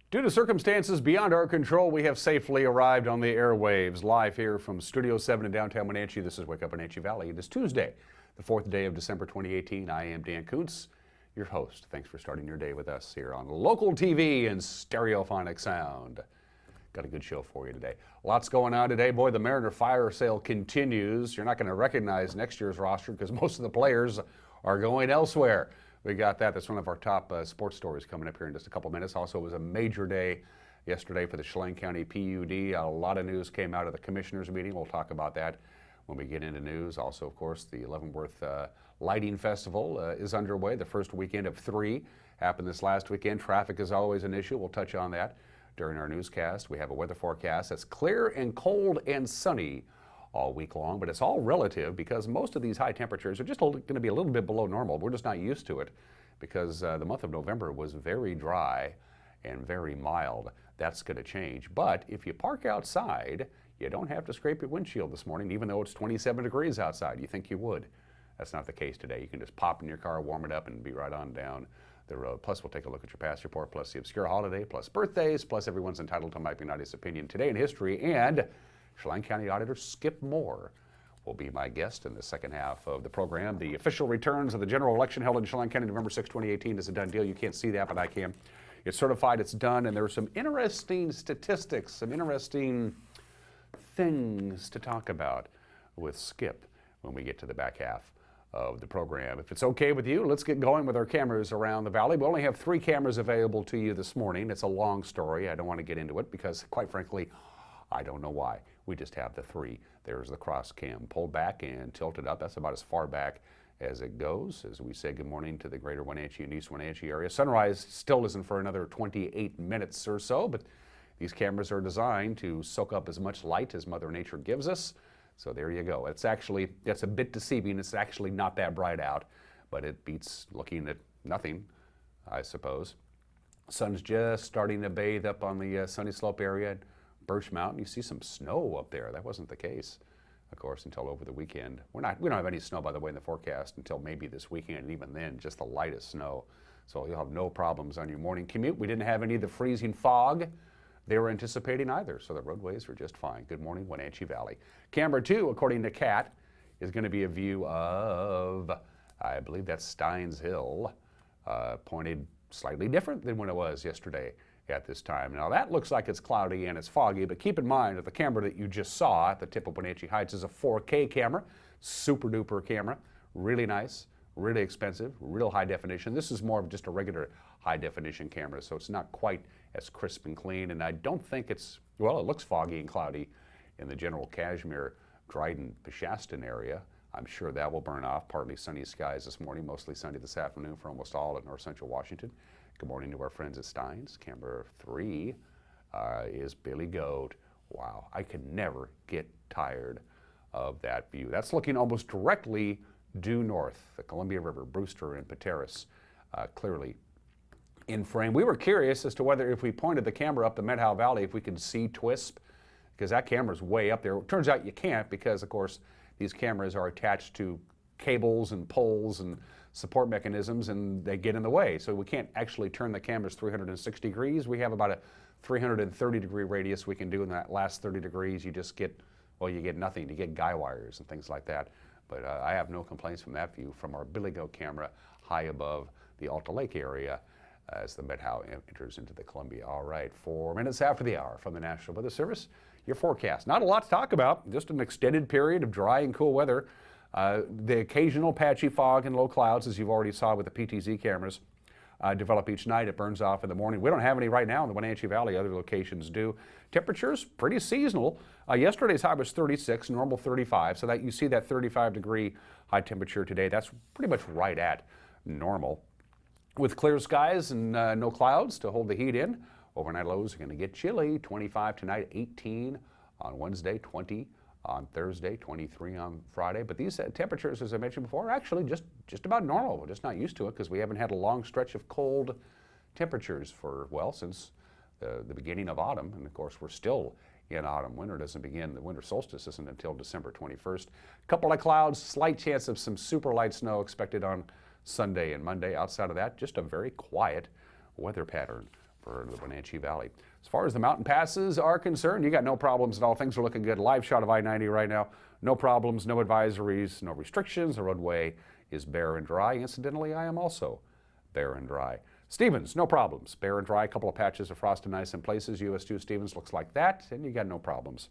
Due to circumstances beyond our control, we have safely arrived on the airwaves. Live here from Studio 7 in downtown Wenatchee, this is Wake Up Wenatchee Valley. It is Tuesday, the 4th day of December 2018. I am Dan Kuntz, your host. Thanks for starting your day with us here on local TV and stereophonic sound. Got a good show for you today. Lots going on today. Boy, the Mariner fire sale continues. You're not going to recognize next year's roster because most of the players are going elsewhere. We got that. That's one of our top sports stories coming up here in just a couple minutes. Also, it was a major day yesterday for the Chelan County PUD. A lot of news came out of the commissioners meeting. We'll talk about that when we get into news. Also, of course, the Leavenworth Lighting Festival is underway. The first weekend of 3 happened this last weekend. Traffic is always an issue. We'll touch on that during our newscast. We have a weather forecast that's clear and cold and sunny all week long, but it's all relative because most of these high temperatures are just going to be a little bit below normal. We're just not used to it because the month of November was very dry and very mild. That's going to change. But if you park outside, you don't have to scrape your windshield this morning, even though it's 27 degrees outside. You think you would. That's not the case today. You can just pop in your car, warm it up, and be right on down the road. Plus, we'll take a look at your past report, plus the obscure holiday, plus birthdays, plus everyone's entitled to Mike McNally's opinion today in history, and Chelan County Auditor Skip Moore will be my guest in the second half of the program. The official returns of the general election held in Chelan County November 6, 2018 is a done deal. You can't see that, but I can. It's certified, it's done, and there are some interesting statistics, some interesting things to talk about with Skip when we get to the back half of the program. If it's okay with you, let's get going with our cameras around the valley. We only have 3 cameras available to you this morning. It's a long story. I don't want to get into it because, quite frankly, I don't know why. We just have the 3. There's the cross cam pulled back and tilted up. That's about as far back as it goes. As we say good morning to the greater Wenatchee and East Wenatchee area. Sunrise still isn't for another 28 minutes or so, but these cameras are designed to soak up as much light as Mother Nature gives us. So there you go. It's a bit deceiving. It's actually not that bright out, but it beats looking at nothing, I suppose. Sun's just starting to bathe up on the Sunny Slope area. Birch Mountain, you see some snow up there. That wasn't the case, of course, until over the weekend. We don't have any snow, by the way, in the forecast until maybe this weekend, and even then, just the lightest snow. So you'll have no problems on your morning commute. We didn't have any of the freezing fog they were anticipating either, so the roadways were just fine. Good morning, Wenatchee Valley. Camera 2, according to Kat, is going to be a view of, I believe that's Steins Hill, pointed slightly different than when it was yesterday at this time. Now that looks like it's cloudy and it's foggy, but keep in mind that the camera that you just saw at the tip of Wenatchee Heights is a 4K camera, super duper camera, really nice, really expensive, real high definition. This is more of just a regular high definition camera, so it's not quite as crisp and clean, and I don't think it looks foggy and cloudy in the general Kashmir, Dryden, Peshastin area. I'm sure that will burn off. Partly sunny skies this morning, mostly sunny this afternoon for almost all of north central Washington. Good morning to our friends at Steins. Camera 3 is Billy Goat. Wow, I can never get tired of that view. That's looking almost directly due north, the Columbia River, Brewster and Pateros, clearly in frame. We were curious as to whether if we pointed the camera up the Medhow Valley, if we could see TWISP, because that camera's way up there. It turns out you can't because, of course, these cameras are attached to cables and poles and support mechanisms, and they get in the way. So we can't actually turn the cameras 360 degrees. We have about a 330 degree radius we can do. In that last 30 degrees, you just get, you get nothing. You get guy wires and things like that. But I have no complaints from that view from our Billy Goat camera high above the Alta Lake area as the Medhow enters into the Columbia. All right, 4 minutes after the hour from the National Weather Service, your forecast. Not a lot to talk about, just an extended period of dry and cool weather. The occasional patchy fog and low clouds, as you've already saw with the PTZ cameras, develop each night. It burns off in the morning. We don't have any right now in the Wenatchee Valley. Other locations do. Temperatures, pretty seasonal. Yesterday's high was 36, normal 35. So that you see that 35 degree high temperature today. That's pretty much right at normal. With clear skies and no clouds to hold the heat in, overnight lows are going to get chilly. 25 tonight, 18 on Wednesday, 20 on Thursday, 23 on Friday. But these temperatures, as I mentioned before, are actually just about normal. We're just not used to it because we haven't had a long stretch of cold temperatures for, since the beginning of autumn. And of course, we're still in autumn. Winter doesn't begin, the winter solstice isn't until December 21st. Couple of clouds, slight chance of some super light snow expected on Sunday and Monday. Outside of that, just a very quiet weather pattern for the Wenatchee Valley. As far as the mountain passes are concerned, you got no problems at all. Things are looking good. Live shot of I-90 right now. No problems, no advisories, no restrictions. The roadway is bare and dry. Incidentally, I am also bare and dry. Stevens, no problems. Bare and dry, a couple of patches of frost and ice in places. US 2 Stevens looks like that, and you got no problems.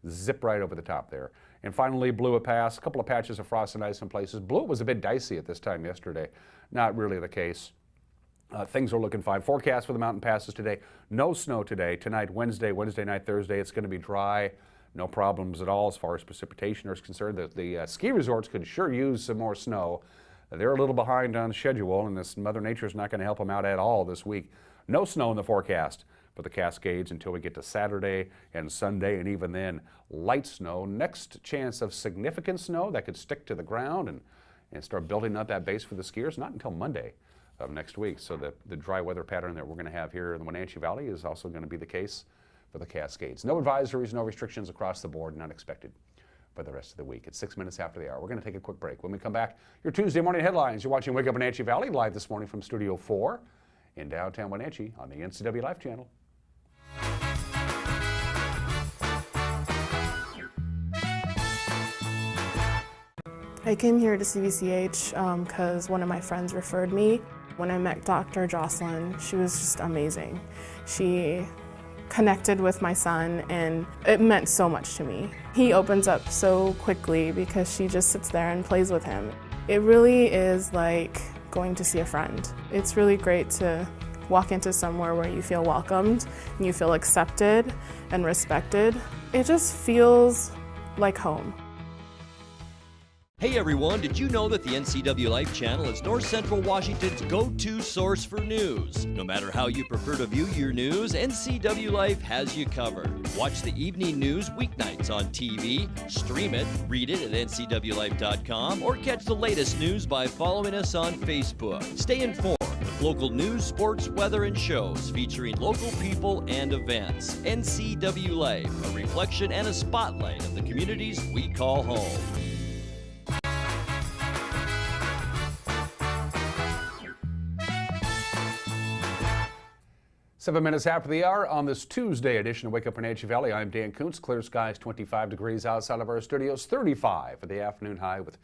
Zip right over the top there. And finally, Blewett Pass, a couple of patches of frost and ice in places. Blewett was a bit dicey at this time yesterday. Not really the case. Things are looking fine. Forecast for the mountain passes today. No snow today. Tonight, Wednesday night, Thursday, it's going to be dry. No problems at all as far as precipitation is concerned. The ski resorts could sure use some more snow. They're a little behind on schedule, and this Mother Nature is not going to help them out at all this week. No snow in the forecast for the Cascades until we get to Saturday and Sunday, and even then, light snow. Next chance of significant snow that could stick to the ground and start building up that base for the skiers, not until Monday of next week. So the dry weather pattern that we're going to have here in the Wenatchee Valley is also going to be the case for the Cascades. No advisories, no restrictions across the board, not expected for the rest of the week. It's 6 minutes after the hour. We're going to take a quick break. When we come back, your Tuesday morning headlines. You're watching Wake Up Wenatchee Valley live this morning from Studio 4 in downtown Wenatchee on the NCW Life channel. I came here to CVCH because one of my friends referred me. When I met Dr. Jocelyn, she was just amazing. She connected with my son, and it meant so much to me. He opens up so quickly because she just sits there and plays with him. It really is like going to see a friend. It's really great to walk into somewhere where you feel welcomed and you feel accepted and respected. It just feels like home. Hey everyone, did you know that the NCW Life channel is North Central Washington's go-to source for news? No matter how you prefer to view your news, NCW Life has you covered. Watch the evening news weeknights on TV, stream it, read it at ncwlife.com, or catch the latest news by following us on Facebook. Stay informed with local news, sports, weather, and shows featuring local people and events. NCW Life, a reflection and a spotlight of the communities we call home. 7 minutes after the hour on this Tuesday edition of Wake Up Wenatchee Valley. I'm Dan Kuntz. Clear skies, 25 degrees outside of our studios, 35 for the afternoon high with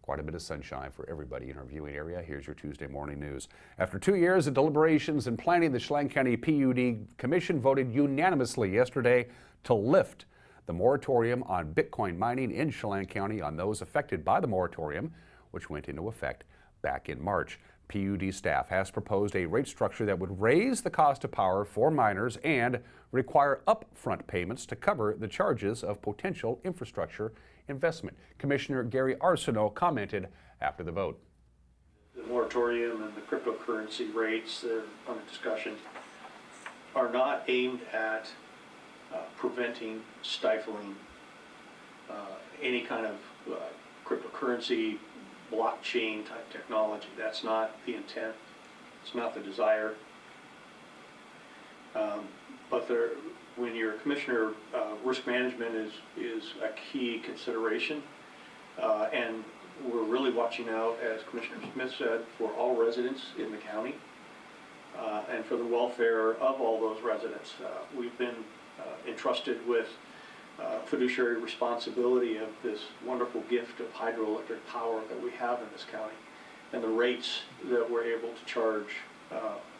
quite a bit of sunshine for everybody in our viewing area. Here's your Tuesday morning news. After 2 years of deliberations and planning, the Chelan County PUD Commission voted unanimously yesterday to lift the moratorium on Bitcoin mining in Chelan County on those affected by the moratorium, which went into effect back in March. PUD staff has proposed a rate structure that would raise the cost of power for miners and require upfront payments to cover the charges of potential infrastructure investment. Commissioner Gary Arsenault commented after the vote. The moratorium and the cryptocurrency rates that are under discussion are not aimed at preventing, stifling any kind of cryptocurrency, blockchain type technology. That's not the intent. It's not the desire. But when you're a commissioner, risk management is a key consideration. And we're really watching out, as Commissioner Smith said, for all residents in the county and for the welfare of all those residents. We've been entrusted with fiduciary responsibility of this wonderful gift of hydroelectric power that we have in this county and the rates that we're able to charge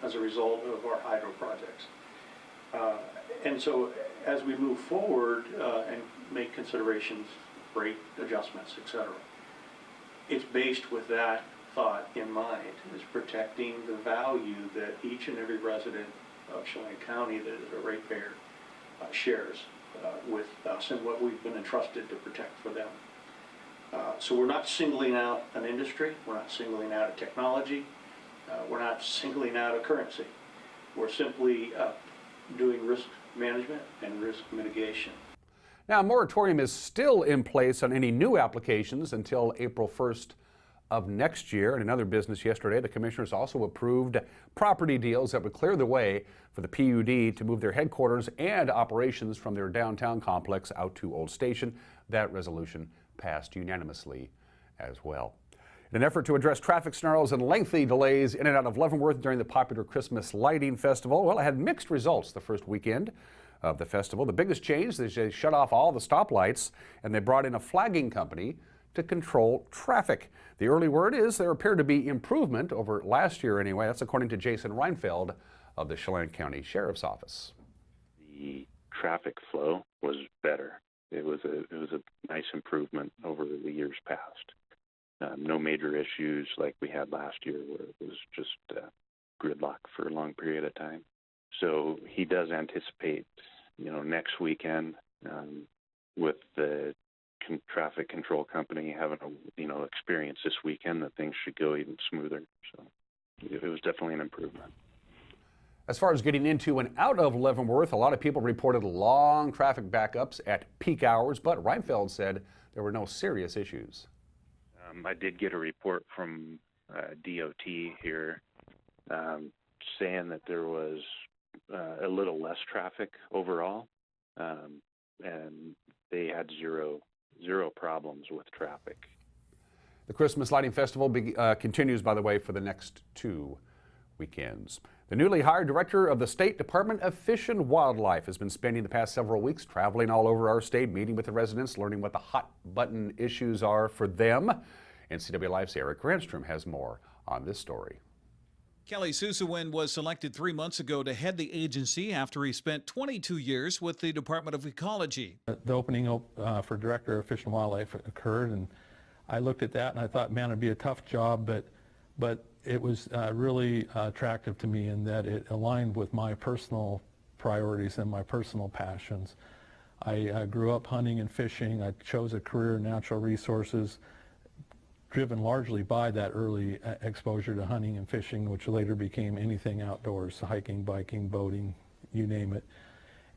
as a result of our hydro projects. And so as we move forward and make considerations, rate adjustments, etc., it's based with that thought in mind, is protecting the value that each and every resident of Chelan County that is a ratepayer shares with us and what we've been entrusted to protect for them. So we're not singling out an industry, we're not singling out a technology, we're not singling out a currency. We're simply doing risk management and risk mitigation. Now, a moratorium is still in place on any new applications until April 1st of next year. In another business yesterday, the commissioners also approved property deals that would clear the way for the PUD to move their headquarters and operations from their downtown complex out to Old Station. That resolution passed unanimously as well. In an effort to address traffic snarls and lengthy delays in and out of Leavenworth during the popular Christmas lighting festival, well, it had mixed results the first weekend of the festival. The biggest change is they shut off all the stoplights and they brought in a flagging company to control traffic. The early word is there appeared to be improvement over last year anyway. That's according to Jason Reinfeld of the Chelan County Sheriff's Office. The traffic flow was better. It was a nice improvement over the years past. No major issues like we had last year where it was just gridlock for a long period of time. So he does anticipate, next weekend with the traffic control company having a, experience this weekend, that things should go even smoother. So it was definitely an improvement. As far as getting into and out of Leavenworth, a lot of people reported long traffic backups at peak hours, but Reinfeld said there were no serious issues. I did get a report from DOT here saying that there was a little less traffic overall, and they had zero problems with traffic. The Christmas Lighting Festival continues, by the way, for the next 2 weekends. The newly hired director of the State Department of Fish and Wildlife has been spending the past several weeks traveling all over our state, meeting with the residents, learning what the hot button issues are for them. NCW Life's Eric Granstrom has more on this story. Kelly Susewin was selected 3 months ago to head the agency after he spent 22 years with the Department of Ecology. The opening for Director of Fish and Wildlife occurred, and I looked at that and I thought, man, it'd be a tough job, but it was really attractive to me in that it aligned with my personal priorities and my personal passions. I grew up hunting and fishing. I chose a career in natural resources, driven largely by that early exposure to hunting and fishing, which later became anything outdoors, hiking, biking, boating, you name it.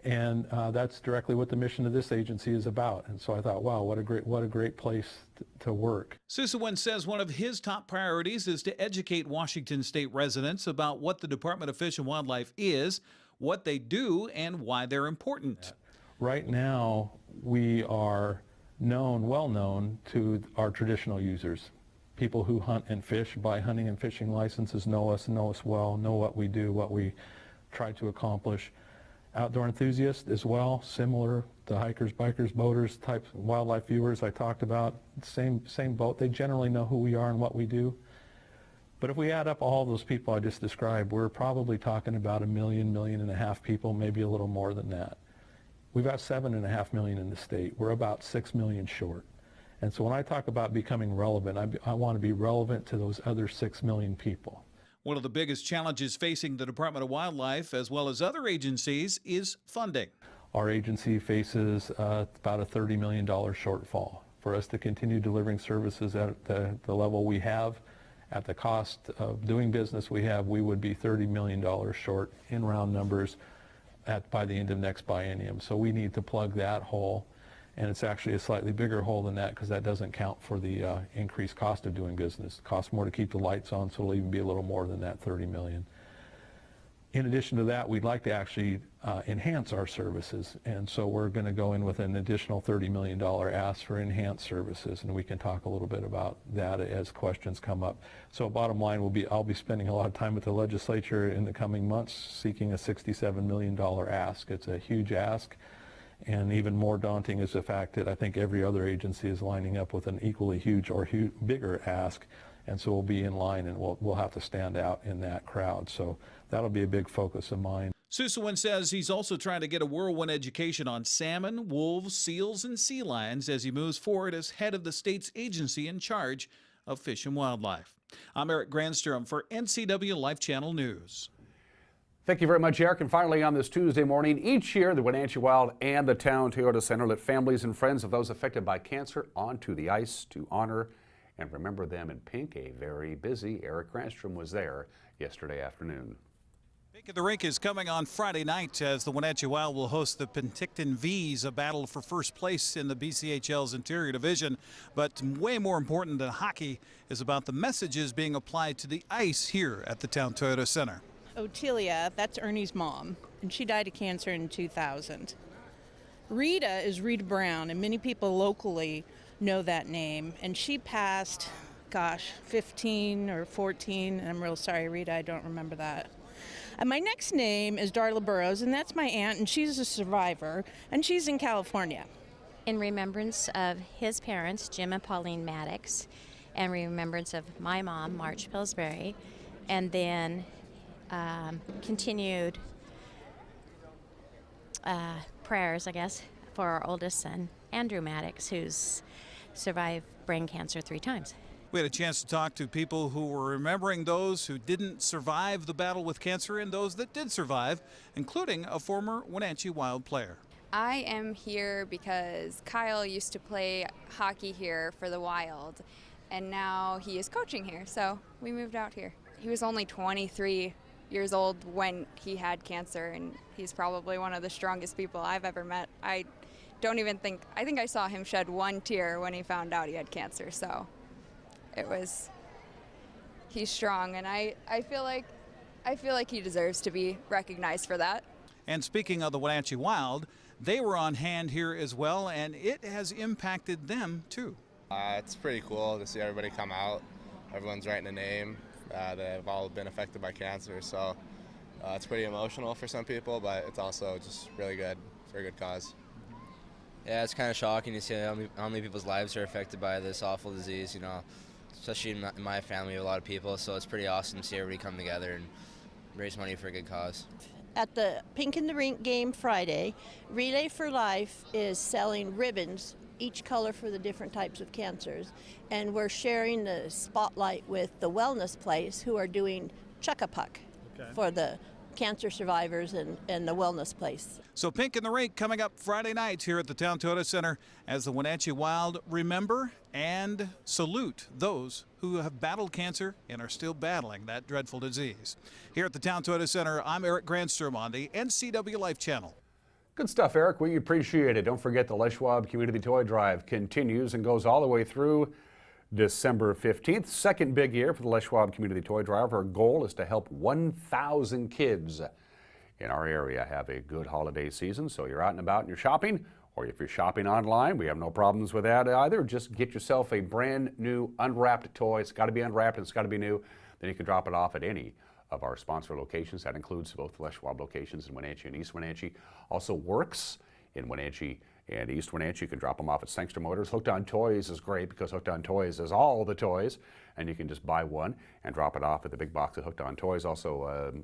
And that's directly what the mission of this agency is about. And so I thought, wow, what a great place to work. Susewin says one of his top priorities is to educate Washington state residents about what the Department of Fish and Wildlife is, what they do, and why they're important. Right now, we are well known to our traditional users. People who hunt and fish, buy hunting and fishing licenses, know us well, know what we do, what we try to accomplish. Outdoor enthusiasts as well, similar to hikers, bikers, boaters, type wildlife viewers I talked about, same boat. They generally know who we are and what we do. But if we add up all those people I just described, we're probably talking about 1.5 million people, maybe a little more than that. We've got 7.5 million in the state. We're about 6 million short. And so when I talk about becoming relevant, I want to be relevant to those other 6 million people. One of the biggest challenges facing the Department of Wildlife, as well as other agencies, is funding. Our agency faces about a $30 million shortfall. For us to continue delivering services at the level we have, at the cost of doing business we have, we would be $30 million short in round numbers by the end of next biennium. So we need to plug that hole, and it's actually a slightly bigger hole than that because that doesn't count for the increased cost of doing business. It costs more to keep the lights on, so it'll even be a little more than that 30 million. In addition to that, we'd like to actually enhance our services, and so we're going to go in with an additional $30 million ask for enhanced services, and we can talk a little bit about that as questions come up. So bottom line will be, I'll be spending a lot of time with the legislature in the coming months seeking a $67 million ask. It's a huge ask, and even more daunting is the fact that I think every other agency is lining up with an equally huge or bigger ask, and so we'll be in line and we'll have to stand out in that crowd. So that'll be a big focus of mine. Susewin says he's also trying to get a whirlwind education on salmon, wolves, seals, and sea lions as he moves forward as head of the state's agency in charge of fish and wildlife. I'm Eric Granstrom for NCW Life Channel News. Thank you very much, Eric. And finally, on this Tuesday morning, each year, the Wenatchee Wild and the Town Toyota Center let families and friends of those affected by cancer onto the ice to honor and remember them in pink. A very busy Eric Granstrom was there yesterday afternoon. Pink at the Rink is coming on Friday night as the Wenatchee Wild will host the Penticton V's, a battle for first place in the BCHL's interior division. But way more important than hockey is about the messages being applied to the ice here at the Town Toyota Center. Otelia, that's Ernie's mom, and she died of cancer in 2000. Rita is Rita Brown, and many people locally know that name, and she passed gosh, 15 or 14, and I'm real sorry, Rita, I don't remember that. And my next name is Darla Burrows, and that's my aunt, and she's a survivor, and she's in California. In remembrance of his parents, Jim and Pauline Maddox, and remembrance of my mom, Marge Pillsbury, and then continued prayers, I guess, for our oldest son, Andrew Maddox, who's survived brain cancer 3 times. We had a chance to talk to people who were remembering those who didn't survive the battle with cancer and those that did survive, including a former Wenatchee Wild player. I am here because Kyle used to play hockey here for the Wild, and now he is coaching here, so we moved out here. He was only 23 years old when he had cancer, and he's probably one of the strongest people I've ever met. I think I saw him shed 1 tear when he found out he had cancer, so he's strong, and I feel like he deserves to be recognized for that. And speaking of the Wenatchee Wild, they were on hand here as well, and it has impacted them too. It's pretty cool to see everybody come out. Everyone's writing a name. They've all been affected by cancer, so it's pretty emotional for some people, but it's also just really good for a good cause. Yeah, it's kind of shocking to see how many people's lives are affected by this awful disease, you know, especially in my family, a lot of people, so it's pretty awesome to see everybody come together and raise money for a good cause. At the Pink in the Rink game Friday, Relay for Life is selling ribbons, each color for the different types of cancers, and we're sharing the spotlight with the Wellness Place, who are doing Chuck-a-Puck for the cancer survivors and the Wellness Place. So Pink in the Rink coming up Friday night here at the Town Toyota Center as the Wenatchee Wild remember and salute those who have battled cancer and are still battling that dreadful disease. Here at the Town Toyota Center, I'm Eric Grandstrom on the NCW Life Channel. Good stuff, Eric. We appreciate it. Don't forget the Les Schwab Community Toy Drive continues and goes all the way through December 15th. Second big year for the Les Schwab Community Toy Drive. Our goal is to help 1,000 kids in our area have a good holiday season. So you're out and about and you're shopping, or if you're shopping online, we have no problems with that either. Just get yourself a brand new unwrapped toy. It's got to be unwrapped and it's got to be new. Then you can drop it off at any of our sponsor locations. That includes both the Les Schwab locations in Wenatchee and East Wenatchee. Also Works in Wenatchee and East Wenatchee. You can drop them off at Sangster Motors. Hooked on Toys is great because Hooked on Toys has all the toys, and you can just buy one and drop it off at the big box of Hooked on Toys. Also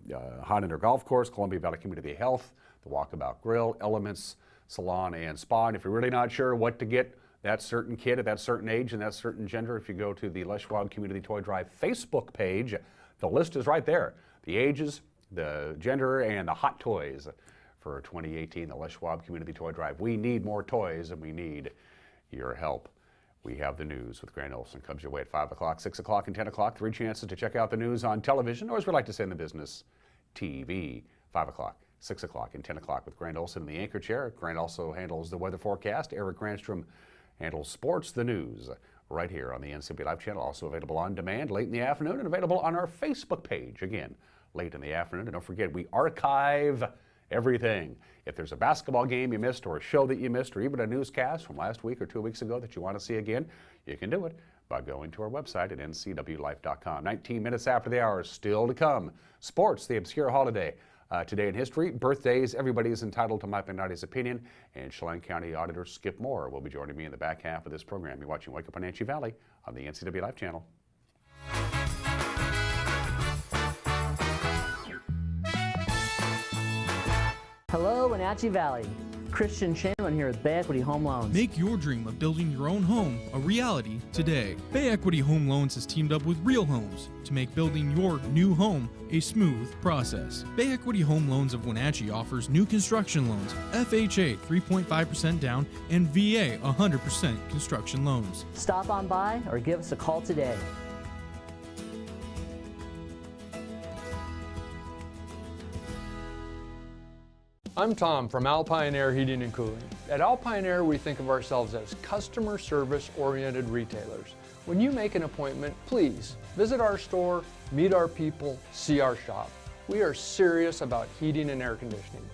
Highlander Golf Course, Columbia Valley Community Health, the Walkabout Grill, Elements Salon and Spa. And if you're really not sure what to get that certain kid at that certain age and that certain gender, if you go to the Les Schwab Community Toy Drive Facebook page, the list is right there. The ages, the gender, and the hot toys for 2018, the Les Schwab Community Toy Drive. We need more toys and we need your help. We have the news with Grant Olson. Comes your way at 5 o'clock, 6 o'clock, and 10 o'clock. 3 chances to check out the news on television, or as we like to say in the business, TV. 5 o'clock, 6 o'clock, and 10 o'clock with Grant Olson in the anchor chair. Grant also handles the weather forecast. Eric Grandstrom handles sports, the news, right here on the NCW Life Channel. Also available on demand late in the afternoon and available on our Facebook page, again, late in the afternoon. And don't forget, we archive everything. If there's a basketball game you missed or a show that you missed or even a newscast from last week or 2 weeks ago that you want to see again, you can do it by going to our website at ncwlife.com. 19 minutes after the hour, still to come. Sports, the obscure holiday. Today in history, birthdays, everybody is entitled to Mike McNally's opinion, and Chelan County Auditor Skip Moore will be joining me in the back half of this program. You're watching Wake Up Wenatchee Valley on the NCW Life Channel. Hello, Wenatchee Valley. Christian Chamberlain here with Bay Equity Home Loans. Make your dream of building your own home a reality today. Bay Equity Home Loans has teamed up with Real Homes to make building your new home a smooth process. Bay Equity Home Loans of Wenatchee offers new construction loans, FHA 3.5% down, and VA 100% construction loans. Stop on by or give us a call today. I'm Tom from Alpine Air Heating and Cooling. At Alpine Air, we think of ourselves as customer service oriented retailers. When you make an appointment, please visit our store, meet our people, see our shop. We are serious about heating and air conditioning.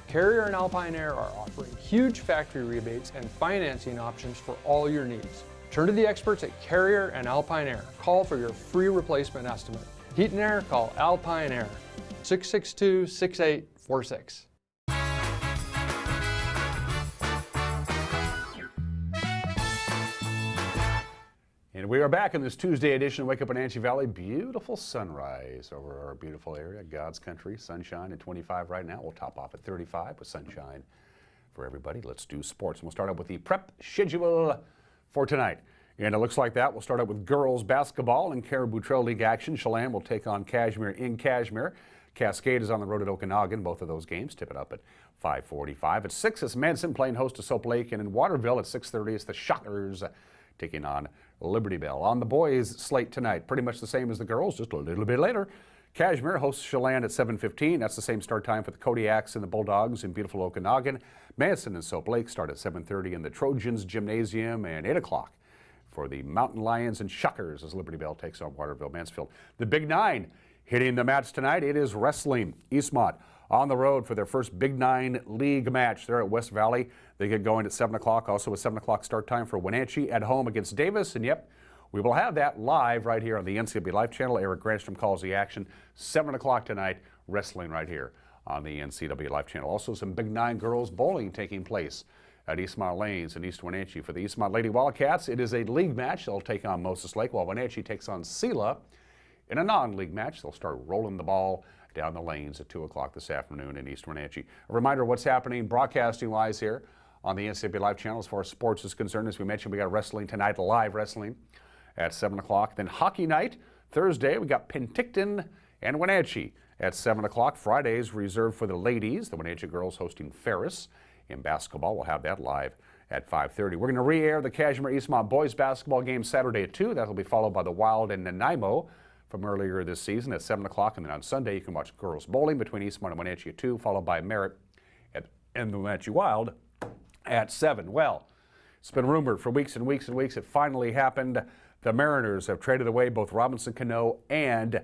Carrier and Alpine Air are offering huge factory rebates and financing options for all your needs. Turn to the experts at Carrier and Alpine Air. Call for your free replacement estimate. Heat and air, call Alpine Air, 662-6846. And we are back in this Tuesday edition of Wake Up Wenatchee Valley. Beautiful sunrise over our beautiful area, God's country. Sunshine at 25 right now. We'll top off at 35 with sunshine for everybody. Let's do sports. And we'll start out with the prep schedule for tonight. And it looks like that. We'll start out with girls basketball and Caribou Trail League action. Chelan will take on Cashmere in Cashmere. Cascade is on the road at Okanagan. Both of those games tip it up at 5:45. At 6, it's Manson playing host to Soap Lake. And in Waterville at 6:30, it's the Shockers taking on Liberty Bell. On the boys' slate tonight, pretty much the same as the girls, just a little bit later. Cashmere hosts Chelan at 7:15. That's the same start time for the Kodiaks and the Bulldogs in beautiful Okanagan. Manson and Soap Lake start at 7:30 in the Trojans Gymnasium, and 8 o'clock for the Mountain Lions and Shuckers as Liberty Bell takes on Waterville Mansfield. The Big Nine hitting the mats tonight. It is wrestling. Eastmont on the road for their first Big Nine League match. They're at West Valley. They get going at 7 o'clock. Also a 7 o'clock start time for Wenatchee at home against Davis. And yep, we will have that live right here on the NCW Life channel. Eric Granstrom calls the action. 7 o'clock tonight, wrestling right here on the NCW Life channel. Also some Big Nine girls bowling taking place at Eastmont Lanes in East Wenatchee. For the Eastmont Lady Wildcats, it is a league match. They'll take on Moses Lake while Wenatchee takes on Sela. In a non-league match, they'll start rolling the ball down the lanes at 2 o'clock this afternoon in East Wenatchee. A reminder what's happening broadcasting-wise here on the NCW Live channel as far as sports is concerned. As we mentioned, we got wrestling tonight, live wrestling at 7 o'clock. Then hockey night, Thursday, we got Penticton and Wenatchee at 7 o'clock. Fridays reserved for the ladies, the Wenatchee girls hosting Ferris. In basketball, we'll have that live at 5:30. We're going to re-air the Cashmere Eastmont boys basketball game Saturday at 2. That'll be followed by the Wild and Nanaimo from earlier this season at 7 o'clock. And then on Sunday, you can watch girls bowling between Eastmont and Wenatchee at 2, followed by Merritt and the Wenatchee Wild at 7. Well, it's been rumored for weeks and weeks and weeks. It finally happened. The Mariners have traded away both Robinson Cano and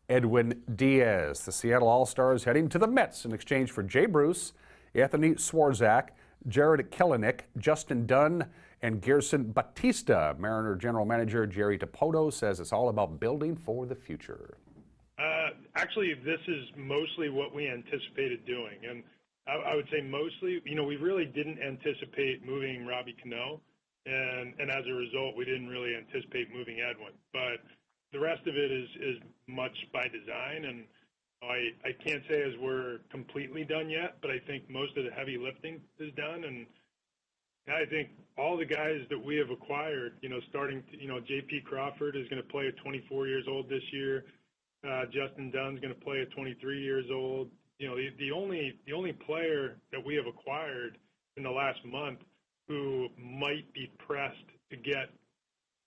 Edwin Diaz. The Seattle All-Stars heading to the Mets in exchange for Jay Bruce, Anthony Swarzak, Jared Kelenic, Justin Dunn, and Gerson Batista. Mariner General Manager Jerry DePoto says it's all about building for the future. Actually, this is mostly what we anticipated doing. And I would say mostly, we really didn't anticipate moving Robbie Cano. And as a result, we didn't really anticipate moving Edwin. But the rest of it is much by design. And I can't say as we're completely done yet, but I think most of the heavy lifting is done. And I think all the guys that we have acquired, starting, J.P. Crawford is going to play at 24 years old this year. Justin Dunn's going to play at 23 years old. The only player that we have acquired in the last month who might be pressed to get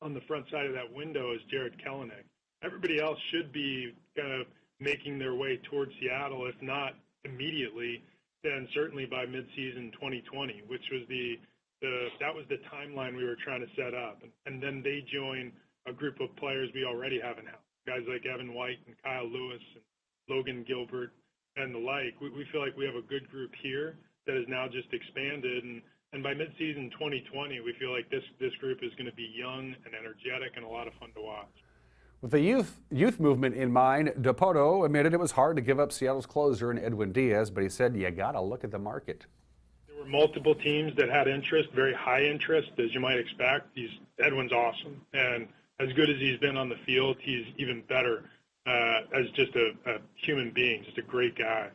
on the front side of that window is Jared Kelenic. Everybody else should be kind of making their way towards Seattle, if not immediately, then certainly by midseason 2020, which was that was the timeline we were trying to set up. And then they join a group of players we already have in-house, guys like Evan White and Kyle Lewis and Logan Gilbert and the like. We feel like we have a good group here that has now just expanded. And by midseason 2020, we feel like this group is going to be young and energetic and a lot of fun to watch. With the youth movement in mind, DePoto admitted it was hard to give up Seattle's closer in Edwin Diaz, but he said you got to look at the market. There were multiple teams that had interest, very high interest, as you might expect. Edwin's awesome, and as good as he's been on the field, he's even better as just a human being, just a great guy.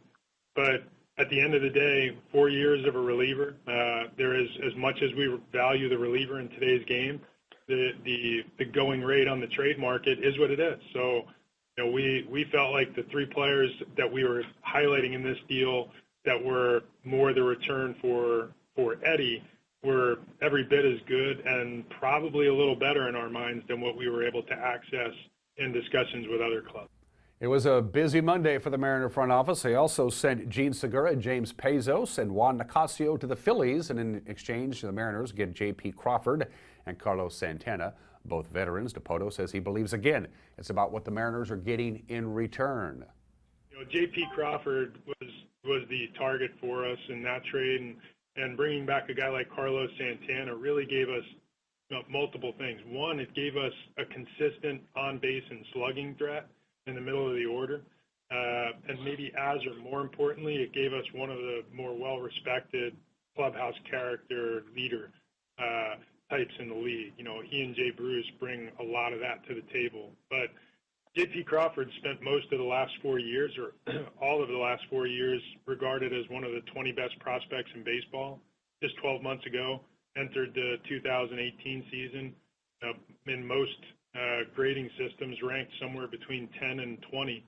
But at the end of the day, 4 years of a reliever, there is, as much as we value the reliever in today's game, the going rate on the trade market is what it is. So, we felt like the three players that we were highlighting in this deal that were more the return for Eddie were every bit as good and probably a little better in our minds than what we were able to access in discussions with other clubs. It was a busy Monday for the Mariner front office. They also sent Gene Segura, James Pezos, and Juan Nicasio to the Phillies, and in exchange, the Mariners get J.P. Crawford and Carlos Santana, both veterans. DePoto says he believes, again, it's about what the Mariners are getting in return. J.P. Crawford was the target for us in that trade, and bringing back a guy like Carlos Santana really gave us multiple things. One, it gave us a consistent on-base and slugging threat in the middle of the order. And maybe as or more importantly, it gave us one of the more well-respected clubhouse character leader types in the league. He and Jay Bruce bring a lot of that to the table. But JP Crawford spent most of the last 4 years, or all of the last 4 years, regarded as one of the 20 best prospects in baseball. Just 12 months ago, entered the 2018 season in most grading systems ranked somewhere between 10 and 20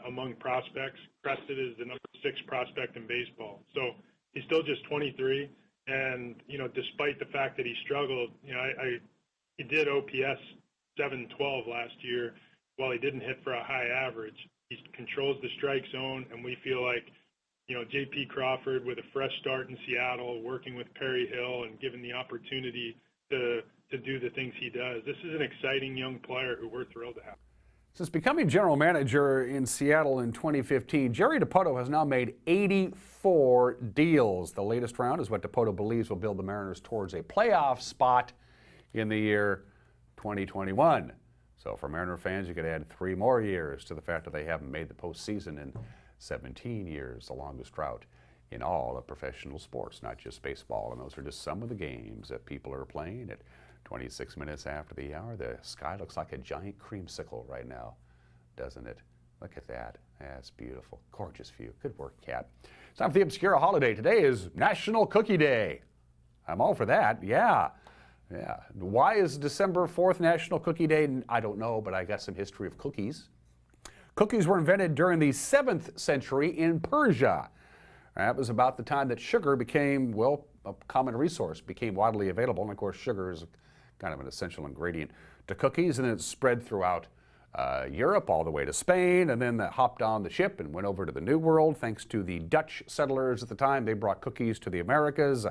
among prospects. Crested is the number 6 prospect in baseball. So he's still just 23, and despite the fact that he struggled, he did OPS 712 last year. While he didn't hit for a high average, he controls the strike zone, and we feel like J.P. Crawford, with a fresh start in Seattle, working with Perry Hill and given the opportunity to do the things he does. This is an exciting young player who we're thrilled to have. Since becoming general manager in Seattle in 2015, Jerry Dipoto has now made 84 deals. The latest round is what Dipoto believes will build the Mariners towards a playoff spot in the year 2021. So for Mariner fans, you could add 3 more years to the fact that they haven't made the postseason in 17 years, the longest drought in all of professional sports, not just baseball. And those are just some of the games that people are playing at 26 minutes after the hour. The sky looks like a giant creamsicle right now, doesn't it? Look at that. That's beautiful. Gorgeous view. Good work, Kat. It's time for the Obscura holiday. Today is National Cookie Day. I'm all for that. Yeah. Why is December 4th National Cookie Day? I don't know, but I got some history of cookies. Cookies were invented during the 7th century in Persia. That was about the time that sugar became, well, a common resource, became widely available. And of course, sugar is kind of an essential ingredient to cookies. And then it spread throughout Europe all the way to Spain. And then that hopped on the ship and went over to the New World. Thanks to the Dutch settlers at the time, they brought cookies to the Americas.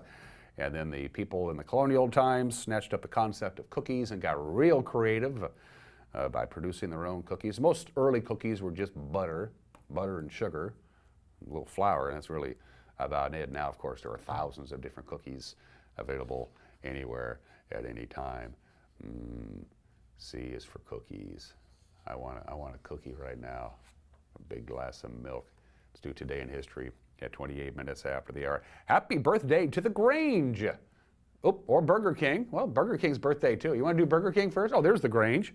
And then the people in the colonial times snatched up the concept of cookies and got real creative by producing their own cookies. Most early cookies were just butter and sugar, a little flour, and that's really about it. Now, of course, there are thousands of different cookies available anywhere at any time. C is for cookies. I want a cookie right now. A big glass of milk. Let's do Today in History at 28 minutes after the hour. Happy birthday to the Grange. Oh, or Burger King. Well, Burger King's birthday too. You want to do Burger King first? Oh, there's the Grange.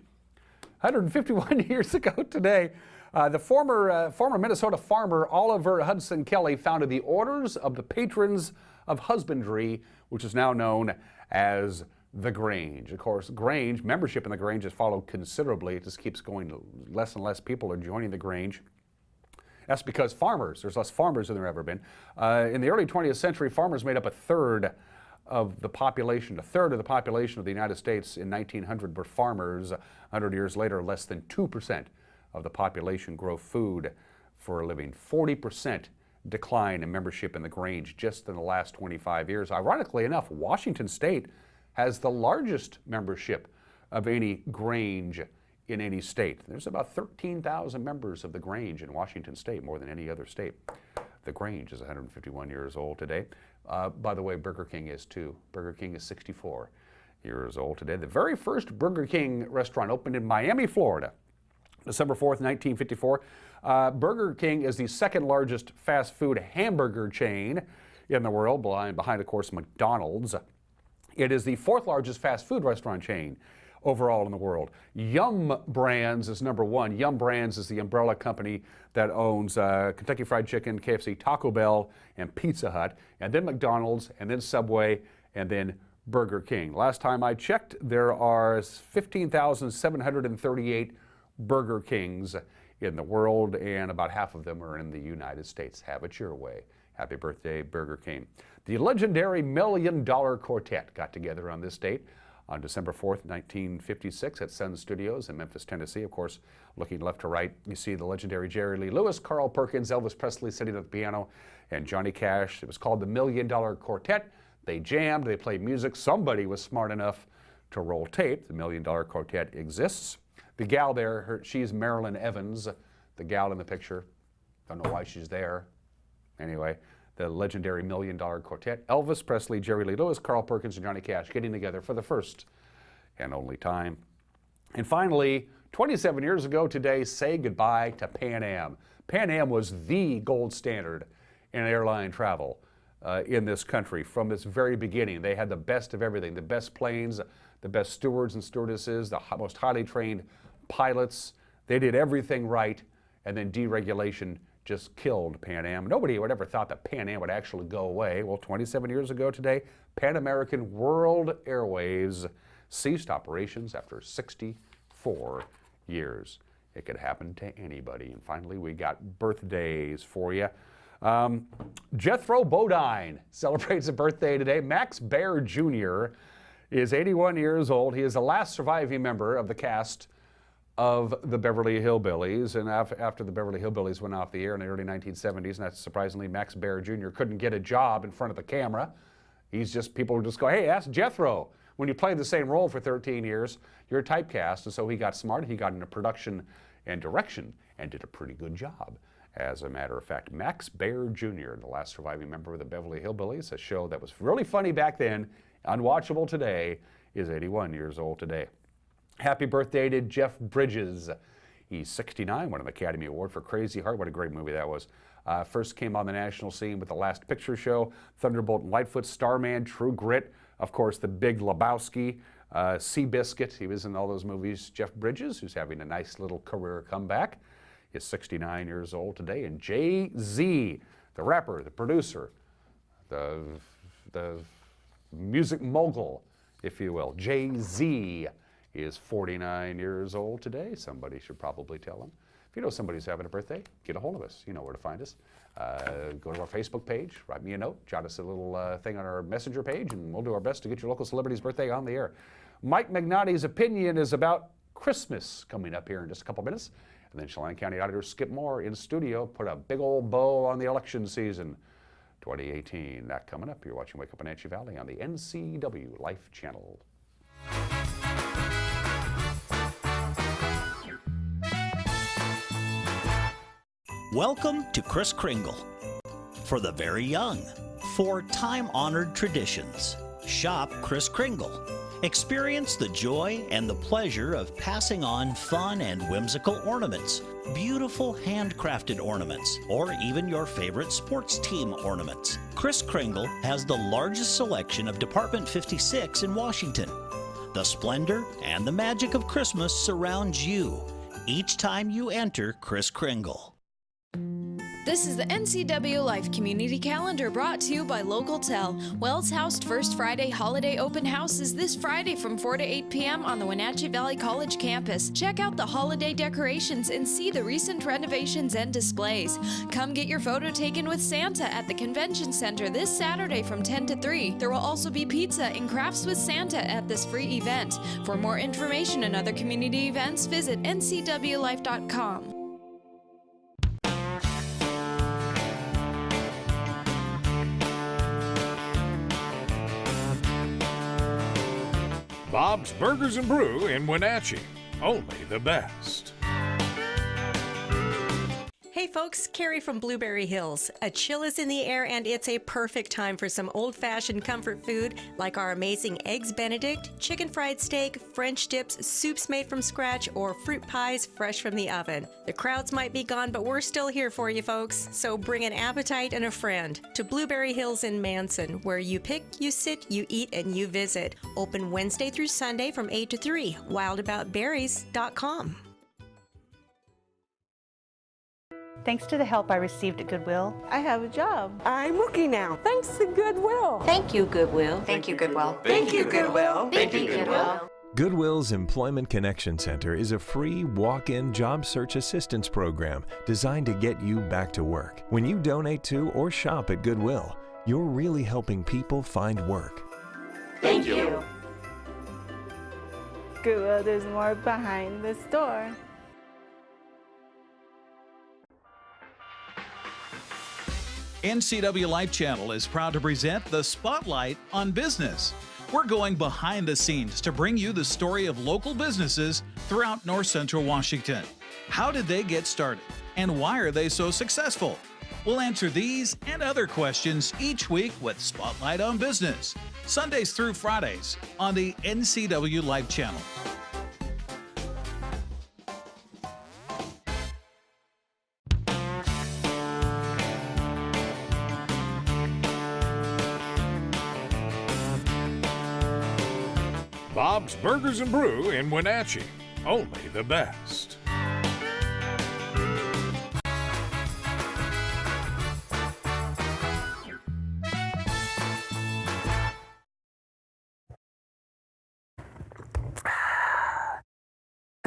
151 years ago today, the former Minnesota farmer Oliver Hudson Kelly founded the Orders of the Patrons of Husbandry, which is now known as the Grange. Of course, Grange, membership in the Grange has followed considerably. It just keeps going. Less and less people are joining the Grange. That's because there's less farmers than there ever been. In the early 20th century, farmers made up a third of the population. A third of the population of the United States in 1900 were farmers. 100 years later, less than 2% of the population grow food for a living. 40% decline in membership in the Grange just in the last 25 years. Ironically enough, Washington State has the largest membership of any Grange in any state. There's about 13,000 members of the Grange in Washington State, more than any other state. The Grange is 151 years old today. By the way, Burger King is too. Burger King is 64 years old today. The very first Burger King restaurant opened in Miami, Florida, December 4th, 1954. Burger King is the second largest fast food hamburger chain in the world, behind, of course, McDonald's. It is the 4th largest fast food restaurant chain overall in the world. Yum Brands is number 1. Yum Brands is the umbrella company that owns Kentucky Fried Chicken, KFC, Taco Bell, and Pizza Hut, and then McDonald's, and then Subway, and then Burger King. Last time I checked, there are 15,738 Burger Kings in the world, and about half of them are in the United States. Have it your way. Happy birthday, Burger King. The legendary $1 Million Quartet got together on this date on December 4th, 1956 at Sun Studios in Memphis, Tennessee. Of course, looking left to right, you see the legendary Jerry Lee Lewis, Carl Perkins, Elvis Presley sitting at the piano, and Johnny Cash. It was called the $1 Million Quartet. They jammed, they played music. Somebody was smart enough to roll tape. The $1 Million Quartet exists. The gal there, she's Marilyn Evans, the gal in the picture. Don't know why she's there. Anyway, the legendary $1 Million Quartet, Elvis Presley, Jerry Lee Lewis, Carl Perkins, and Johnny Cash getting together for the first and only time. And finally, 27 years ago today, say goodbye to Pan Am. Pan Am was the gold standard in airline travel in this country from its very beginning. They had the best of everything, the best planes, the best stewards and stewardesses, the most highly trained pilots. They did everything right, and then deregulation just killed Pan Am. Nobody would ever thought that Pan Am would actually go away. Well, 27 years ago today, Pan American World Airways ceased operations after 64 years. It could happen to anybody. And finally, we got birthdays for you. Jethro Bodine celebrates a birthday today. Max Baer Jr. is 81 years old. He is the last surviving member of the cast of the Beverly Hillbillies. And after the Beverly Hillbillies went off the air in the early 1970s, and that's surprisingly, Max Baer Jr. couldn't get a job in front of the camera. People would just go, hey, ask Jethro. When you play the same role for 13 years, you're typecast. And so he got smart. He got into production and direction and did a pretty good job. As a matter of fact, Max Baer Jr., the last surviving member of the Beverly Hillbillies, a show that was really funny back then, unwatchable today, is 81 years old today. Happy birthday to Jeff Bridges. He's 69, won an Academy Award for Crazy Heart. What a great movie that was. First came on the national scene with The Last Picture Show, Thunderbolt and Lightfoot, Starman, True Grit, of course, The Big Lebowski, Seabiscuit. He was in all those movies. Jeff Bridges, who's having a nice little career comeback, is 69 years old today. And Jay-Z, the rapper, the producer, the music mogul, if you will, Jay-Z is 49 years old today. Somebody should probably tell him. If you know somebody's having a birthday, get a hold of us. You know where to find us. Go to our Facebook page, write me a note, jot us a little thing on our messenger page, and we'll do our best to get your local celebrity's birthday on the air. Mike Magnotti's opinion is about Christmas coming up here in just a couple minutes. And then Chelan County Auditor Skip Moore in studio put a big old bow on the election season 2018. That coming up. You're watching Wake Up Wenatchee Valley on the NCW Life Channel. Welcome to Kris Kringle. For the very young, for time-honored traditions, shop Kris Kringle. Experience the joy and the pleasure of passing on fun and whimsical ornaments, beautiful handcrafted ornaments, or even your favorite sports team ornaments. Kris Kringle has the largest selection of Department 56 in Washington. The splendor and the magic of Christmas surrounds you each time you enter Kris Kringle. This is the NCW Life Community Calendar brought to you by Local Tel. Wells Housed First Friday Holiday Open House is this Friday from 4 to 8 p.m. on the Wenatchee Valley College campus. Check out the holiday decorations and see the recent renovations and displays. Come get your photo taken with Santa at the Convention Center this Saturday from 10 to 3. There will also be pizza and crafts with Santa at this free event. For more information and other community events, visit ncwlife.com. Bob's Burgers and Brew in Wenatchee. Only the best. Hey folks, Carrie from Blueberry Hills. A chill is in the air and it's a perfect time for some old-fashioned comfort food like our amazing Eggs Benedict, chicken fried steak, French dips, soups made from scratch, or fruit pies fresh from the oven. The crowds might be gone, but we're still here for you folks. So bring an appetite and a friend to Blueberry Hills in Manson, where you pick, you sit, you eat, and you visit. Open Wednesday through Sunday from 8 to 3. wildaboutberries.com. Thanks to the help I received at Goodwill, I have a job. I'm working now. Thanks to Goodwill. Thank you, Goodwill. Thank you, Goodwill. Thank you, Goodwill. Thank you, Goodwill. Goodwill's Employment Connection Center is a free walk-in job search assistance program designed to get you back to work. When you donate to or shop at Goodwill, you're really helping people find work. Thank you. Goodwill, there's more behind the store. NCW Life Channel is proud to present the Spotlight on Business. We're going behind the scenes to bring you the story of local businesses throughout North Central Washington. How did they get started? And why are they so successful? We'll answer these and other questions each week with Spotlight on Business, Sundays through Fridays on the NCW Live channel. Bob's Burgers and Brew in Wenatchee. Only the best.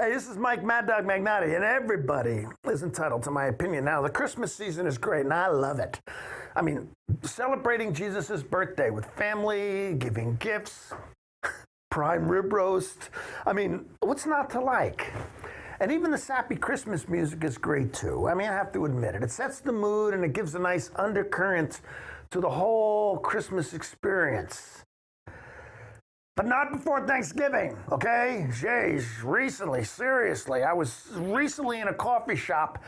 Hey, this is Mike Mad Dog Magnotti, and everybody is entitled to my opinion. Now, the Christmas season is great, and I love it. I mean, celebrating Jesus' birthday with family, giving gifts, prime rib roast. I mean, what's not to like? And even the sappy Christmas music is great, too. I mean, I have to admit it. It sets the mood, and it gives a nice undercurrent to the whole Christmas experience. But not before Thanksgiving, okay? Jeez, recently, seriously. I was recently in a coffee shop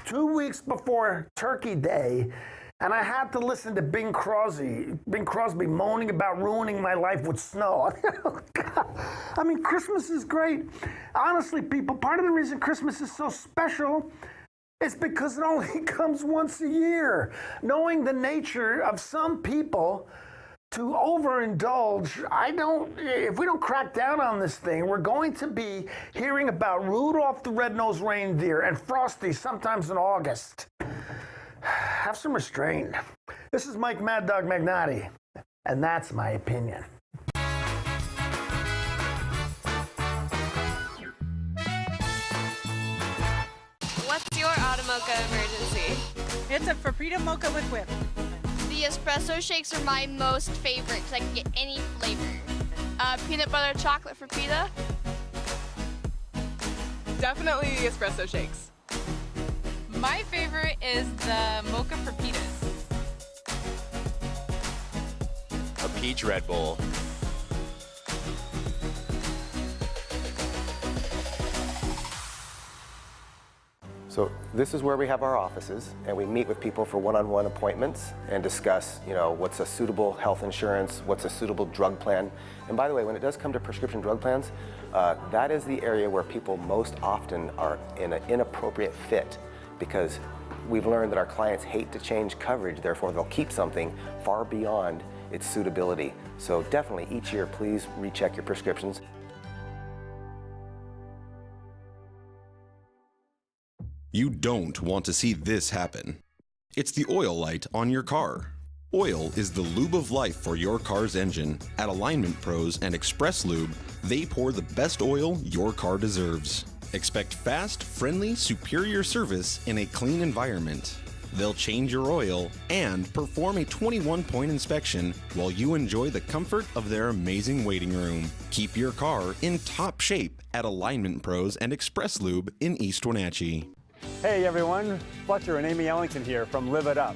2 weeks before Turkey Day, and I had to listen to Bing Crosby moaning about ruining my life with snow. I mean, Christmas is great. Honestly, people, part of the reason Christmas is so special is because it only comes once a year. Knowing the nature of some people to overindulge, if we don't crack down on this thing, we're going to be hearing about Rudolph the Red-Nosed Reindeer and Frosty sometimes in August. Have some restraint. This is Mike Mad Dog Magnotti, and that's my opinion. What's your Automocha emergency? It's a Paprika Mocha with whip. The espresso shakes are my most favorite because I can get any flavor. Peanut butter chocolate for pita. Definitely the espresso shakes. My favorite is the mocha for pitas. A peach Red Bull. So this is where we have our offices, and we meet with people for one-on-one appointments and discuss, what's a suitable health insurance, what's a suitable drug plan. And by the way, when it does come to prescription drug plans, that is the area where people most often are in an inappropriate fit, because we've learned that our clients hate to change coverage, therefore they'll keep something far beyond its suitability. So definitely each year, please recheck your prescriptions. You don't want to see this happen. It's the oil light on your car. Oil is the lube of life for your car's engine. At Alignment Pros and Express Lube, they pour the best oil your car deserves. Expect fast, friendly, superior service in a clean environment. They'll change your oil and perform a 21-point inspection while you enjoy the comfort of their amazing waiting room. Keep your car in top shape at Alignment Pros and Express Lube in East Wenatchee. Hey everyone, Fletcher and Amy Ellington here from Live It Up.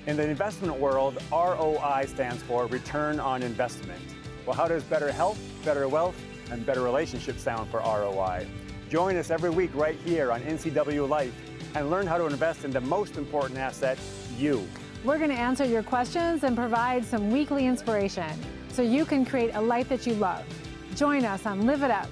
In the investment world, ROI stands for Return on Investment. Well, how does better health, better wealth, and better relationships sound for ROI? Join us every week right here on NCW Life and learn how to invest in the most important asset, you. We're going to answer your questions and provide some weekly inspiration so you can create a life that you love. Join us on Live It Up.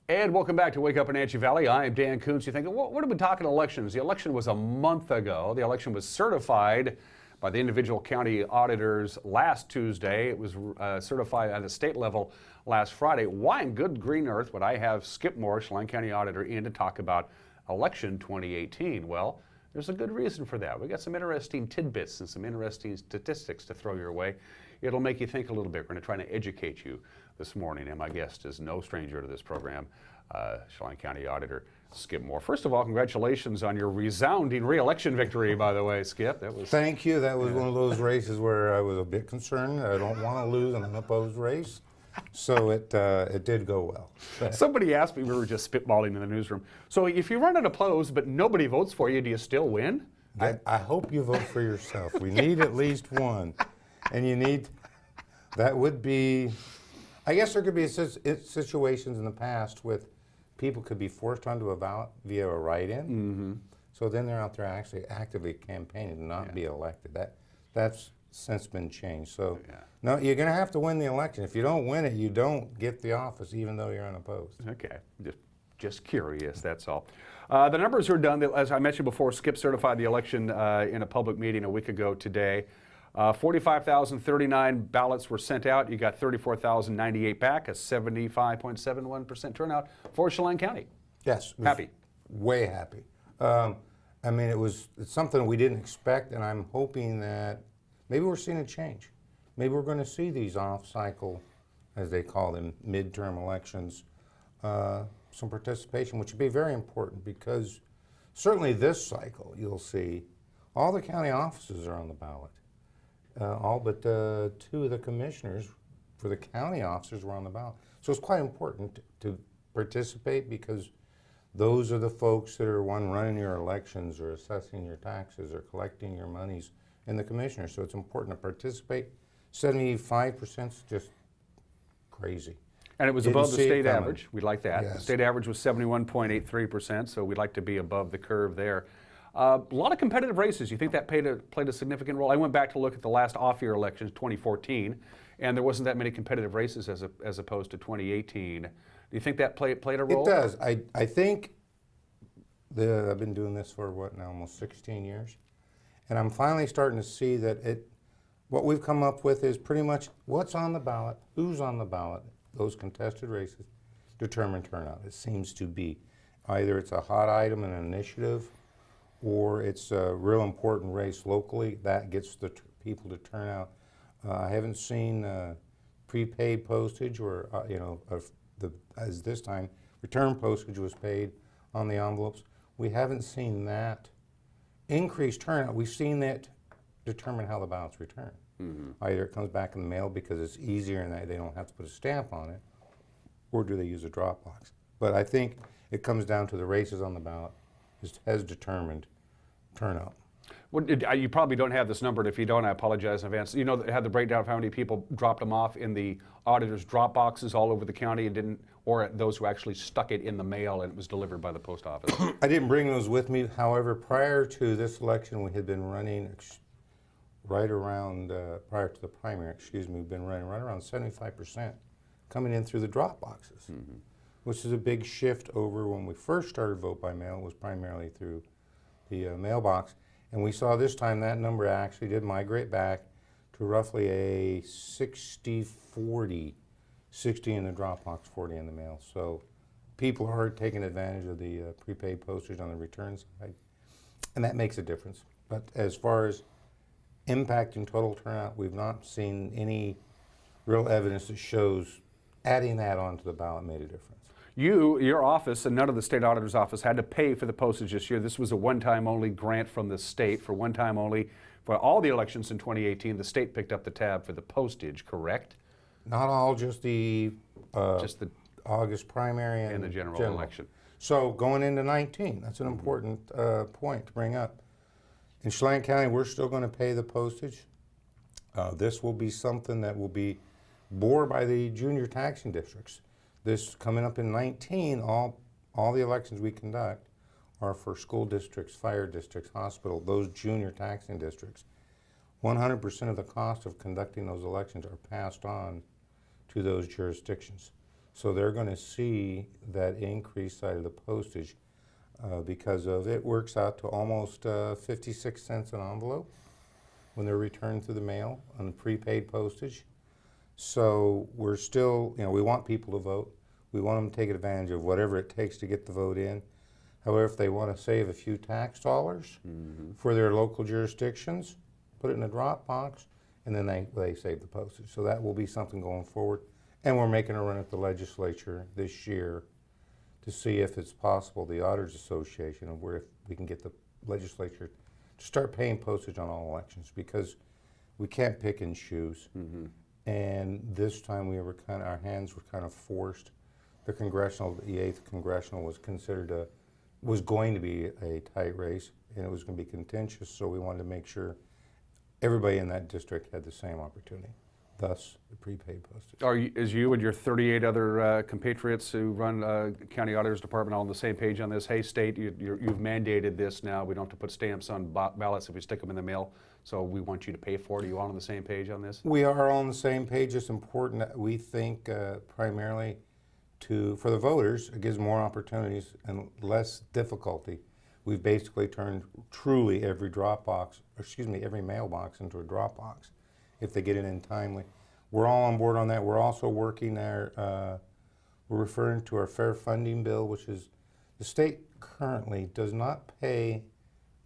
And welcome back to Wake Up Wenatchee Valley. I am Dan Kuntz. You think, what are we talking elections? The election was a month ago. The election was certified by the individual county auditors last Tuesday. It was certified at the state level last Friday. Why in good green earth would I have Skip Moore, Chelan County Auditor, in to talk about election 2018? Well, there's a good reason for that. We got some interesting tidbits and some interesting statistics to throw your way. It'll make you think a little bit. We're going to try to educate you this morning, and my guest is no stranger to this program, Chelan County Auditor Skip Moore. First of all, congratulations on your resounding re-election victory, by the way, Skip. That was. Thank you. That was one of those races where I was a bit concerned. I don't want to lose in an opposed race, so it did go well. Somebody asked me, we were just spitballing in the newsroom, so if you run unopposed but nobody votes for you, do you still win? I hope you vote for yourself. We need at least one, and you need. That would be, I guess there could be situations in the past with people could be forced onto a ballot via a write-in. So then they're out there actually actively campaigning to not be elected. That's since been changed. So no, you're going to have to win the election. If you don't win it, you don't get the office, even though you're unopposed. Okay, just curious, that's all. The numbers are done. As I mentioned before, Skip certified the election in a public meeting a week ago today. 45,039 ballots were sent out. You got 34,098 back, a 75.71% turnout for Chelan County. Yes. Happy. Way happy. I mean, it's something we didn't expect, and I'm hoping that maybe we're seeing a change. Maybe we're going to see these off-cycle, as they call them, midterm elections, some participation, which would be very important because certainly this cycle, you'll see all the county offices are on the ballot. All but 2 of the commissioners for the county officers were on the ballot. So it's quite important to participate because those are the folks that are running your elections or assessing your taxes or collecting your monies in the commissioners. So it's important to participate. 75% is just crazy. And it was above the state average. We like that. Yes. The state average was 71.83%, so we'd like to be above the curve there. A lot of competitive races. You think that played a significant role? I went back to look at the last off-year elections, 2014, and there wasn't that many competitive races as opposed to 2018. Do you think that played a role? It does. I think I've been doing this for what now, almost 16 years, and I'm finally starting to see that what we've come up with is pretty much what's on the ballot, who's on the ballot. Those contested races determine turnout. It seems to be either it's a hot item, an initiative, or it's a real important race locally that gets the people to turn out. I haven't seen prepaid postage or as this time return postage was paid on the envelopes. We haven't seen that increased turnout. We've seen that determine how the ballot's returned. Either it comes back in the mail because it's easier and they don't have to put a stamp on it, or do they use a drop box? But I think it comes down to the races on the ballot has determined turnout. Well, you probably don't have this number, and if you don't, I apologize in advance. You know, they had the breakdown of how many people dropped them off in the auditor's drop boxes all over the county and didn't, or those who actually stuck it in the mail and it was delivered by the post office. I didn't bring those with me. However, prior to this election, we had been running right around, prior to the primary, we've been running right around 75% coming in through the drop boxes, which is a big shift over when we first started vote by mail. It was primarily through the mailbox. And we saw this time that number actually did migrate back to roughly a 60-40, 60 in the drop box, 40 in the mail. So people are taking advantage of the prepaid postage on the return side, and that makes a difference. But as far as impacting total turnout, we've not seen any real evidence that shows adding that onto the ballot made a difference. Your office, and none of the state auditor's office had to pay for the postage this year. This was a one-time only grant from the state for one time only. For all the elections in 2018, the state picked up the tab for the postage, correct? Not all, just the August primary and the general election. So going into 19, that's an important point to bring up. In Chelan County, we're still going to pay the postage. This will be something that will be bore by the junior taxing districts. This coming up in 19, all the elections we conduct are for school districts, fire districts, hospital, those junior taxing districts. 100% of the cost of conducting those elections are passed on to those jurisdictions. So they're going to see that increased side of the postage because of it works out to almost 56 cents an envelope when they're returned through the mail on prepaid postage. So we're still, we want people to vote. We want them to take advantage of whatever it takes to get the vote in. However, if they want to save a few tax dollars for their local jurisdictions, put it in a drop box, and then they save the postage. So that will be something going forward. And we're making a run at the legislature this year to see if it's possible, the Auditors Association, of where if we can get the legislature to start paying postage on all elections, because we can't pick and choose. And this time our hands were kind of forced. The 8th congressional was was going to be a tight race, and it was going to be contentious, so we wanted to make sure everybody in that district had the same opportunity. thus the prepaid postage. Is you and your 38 other compatriots who run County Auditor's Department all on the same page on this? Hey, state, you've mandated this now. We don't have to put stamps on ballots if we stick them in the mail, so we want you to pay for it. Are you all on the same page on this? We are on the same page. It's important that we think primarily for the voters, it gives more opportunities and less difficulty. We've basically turned truly every every mailbox into a drop box if they get it in timely. We're all on board on that. We're also working we're referring to our fair funding bill, which is the state currently does not pay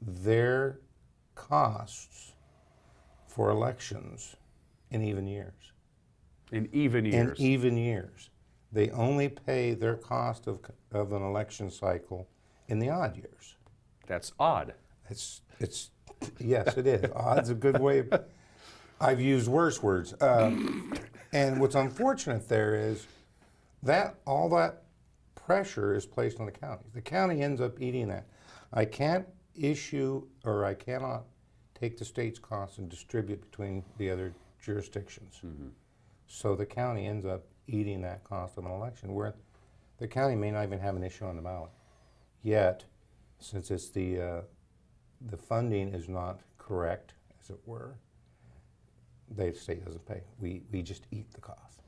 their costs for elections in even years. In even years? In even years. They only pay their cost of an election cycle in the odd years. That's odd. It's yes, it is. Odd's a good way. I've used worse words. And what's unfortunate there is that all that pressure is placed on the counties. The county ends up eating that. I can't issue, or I cannot take the state's costs and distribute between the other jurisdictions. Mm-hmm. So the county ends up eating that cost of an election, where the county may not even have an issue on the ballot. Yet, since it's the funding is not correct, as it were, the state doesn't pay. We just eat the cost.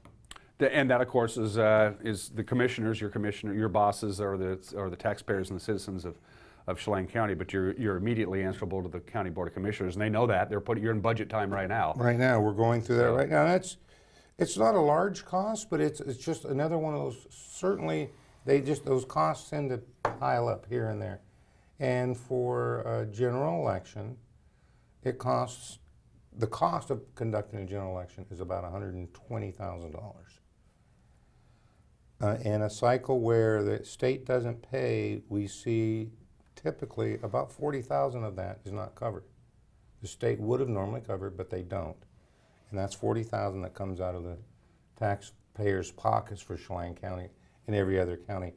And that, of course, is the commissioners, your bosses, are the taxpayers and the citizens of Chelan County. But you're immediately answerable to the County Board of Commissioners, and they know that. You're in budget time right now. Right now, we're going through that right now. It's not a large cost, but it's just another one of those. Certainly, those costs tend to pile up here and there. And for a general election, the cost of conducting a general election is about $120,000. In a cycle where the state doesn't pay, we see typically about 40,000 of that is not covered. The state would have normally covered, but they don't. And that's 40,000 that comes out of the taxpayers' pockets for Chelan County and every other county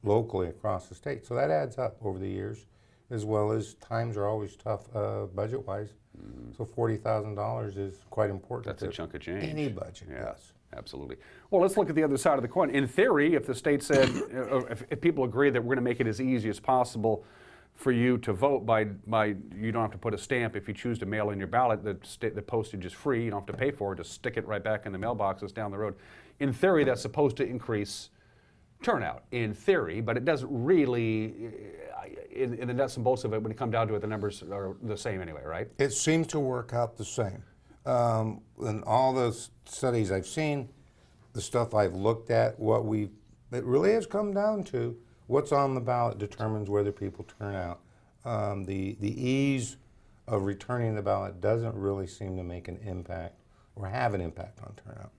locally across the state. So that adds up over the years, as well as times are always tough budget-wise. Mm-hmm. So $40,000 is quite important. That's a chunk of change. Any budget, yes. Absolutely. Well, let's look at the other side of the coin. In theory, if the state said, if people agree that we're going to make it as easy as possible for you to vote by you don't have to put a stamp if you choose to mail in your ballot, the postage is free, you don't have to pay for it, just stick it right back in the mailboxes down the road. In theory, that's supposed to increase turnout, in theory, but it doesn't really, in the nuts and bolts of it, when it comes down to it, the numbers are the same anyway, right? It seems to work out the same. In all those studies I've seen, the stuff I've looked at, it really has come down to what's on the ballot determines whether people turn out. The ease of returning the ballot doesn't really seem to make an impact or have an impact on turnout.